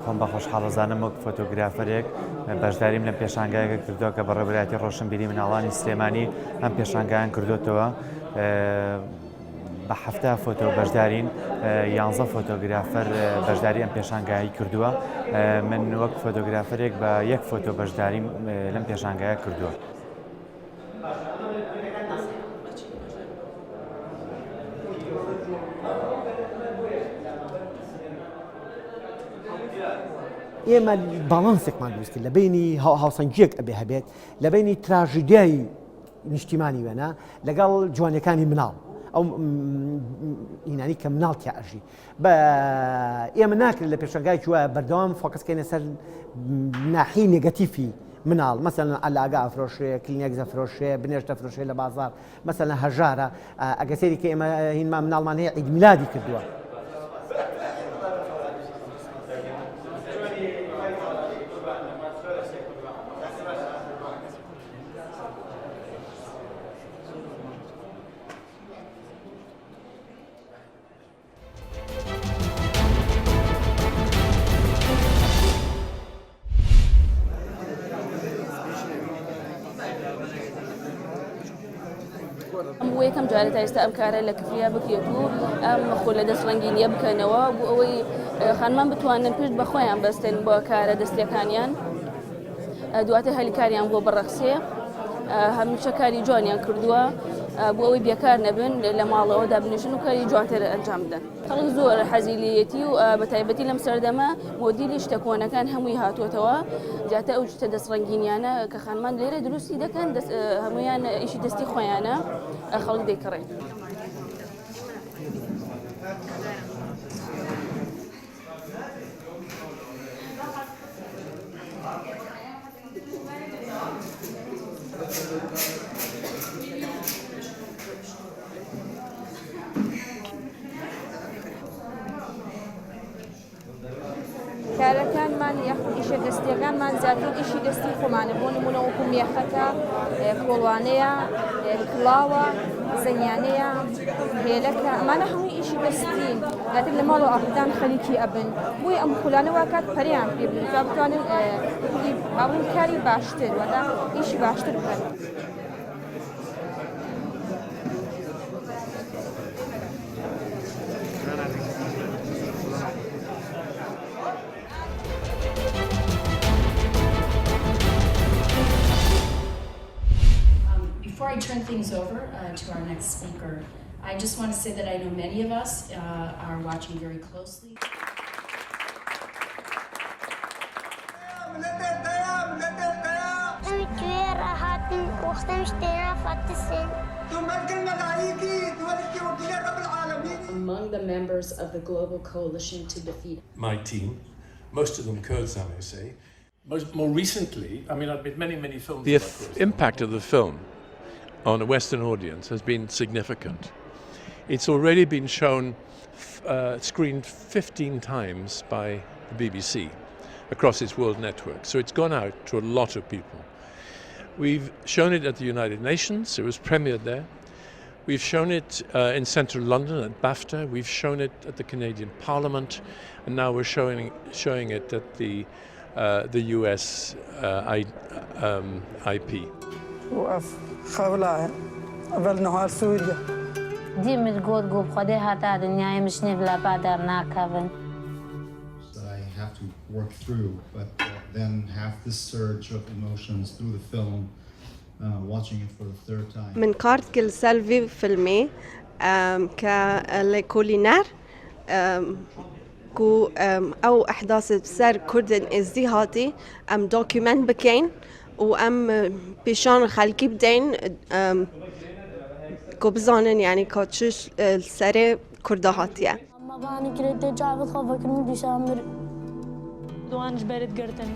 خۆم بە خۆشحاڵەزانم وەک فۆتۆگرافەرێک بەشداریم لە پێشانگایەکە کردووە کە بە ڕێبەرایەتی ڕۆشنبیری مناڵانی سلێمانی ئەم پێشانگایان کردوتەوە. بە 7 فۆتۆ بەشدارین 11 فۆتۆگرافەر بەشداری ئەم پێشانگایی کردووە. من وەک فۆتۆگرافەرێک بە 1 فۆتۆ بەشداریم لەم پێشانگایە کردووە. ئێمە باڵانسێکمان دروست کرد لە بینی هاوسەنگیەک ئەبێ هەبێت لە بینی تراژیدیای نیشتیمانی وێنە لەگەڵ جوانەکانی مناڵ ئەو ئینانی کە مناڵ تیاژی بە ئێمە ناکرێت لە پێشەنگایکی وایە بەردەوام فۆکەسکەینە سەر ناحی نێگەتیفی مناڵ مثلا ئەلاگا ئەفرۆشێ کلینێک زەفرۆشێ بنێشتە فرۆشێ لە بازار مثلا هەژارە ئەگەسێری کە ئێمە هینما مناڵمان هەیە عید میلادی کردووە. بۆ یەکەم جارێت تا ئێستا ئەم کارە لە کفریە بکرێت و ئەم خۆ لە دەستڕەنگینیە بکەنەوە بۆ ئەوەی خانمان بتوانن پشت بە خۆیان بەستن بۆ کارە دەستیەکانیان دواتر هەلیکاریان بۆ بەڕەخسێ هەمیشە کاری جوانیان کردووە بۆ ئەوەی بێکار نەبن لە ماڵەوە دابنیشن و کاری جوانتر ئەنجام بدەن. خەڵک زۆر حەزیلەتی و بە تایبەتی لەم سەردەمە مۆدیلی شتە کۆنەکان هەمووی هاتوۆتەوە جاتە ئەو شتە دەستڕەنگینیانە کە خانمان لێرە دروستی دەکەن هەمویان ئیشی دەستی خۆیانە خەڵک دەیکڕێن. کارەکانمان یاخود ئیشە دەستیەکانمان زیاتر ئیشی دەستی خۆمانە بۆ نمونە وەکو مێخەکە، کۆڵوانەیە، کڵاوە، زەنیانەیە، هێلەکە، ئەمانە هەمووی ئیشی دەستین زیاتر لە ماڵەوە ئاخدان خەریکی ئەبن بۆی ئەم خولانە وا کات پەریان پێ بن تا بتوانن باڵین کاری باشتر وەدا ئیشی باشتر بکەن. Before I turn things over to our next speaker, I just want to say that I know many of us are watching very closely. Among the members of the global coalition to defeat my team, most of them Kurds, I may say. More recently, I mean, I've made many films. The impact of the film on a Western audience has been significant. It's already been shown, screened 15 times by the BBC across its world network. So it's gone out to a lot of people. We've shown it at the United Nations. It was premiered there. We've shown it in central London at BAFTA. We've shown it at the Canadian Parliament, and now we're showing it at the US IP. وقف خولاه قبل نهار سوريا دي متقول قوب خدي هاتا دنياي مش نبلا بعدر ناكفن. I have to work through, but then have this surge of emotions through the film, watching it for the third time. من كارت كل سلفي فيلمي كالكولينار كو أو أحداث بسر كردن إێزدی هاتي دوكيومنت بكين وأم بيشان خلقي بدين كو بزانن يعني كاتشش السري كرده هاتيه. أما باني كريت جاوب خافك من بيشامر دوانج برد قرتن.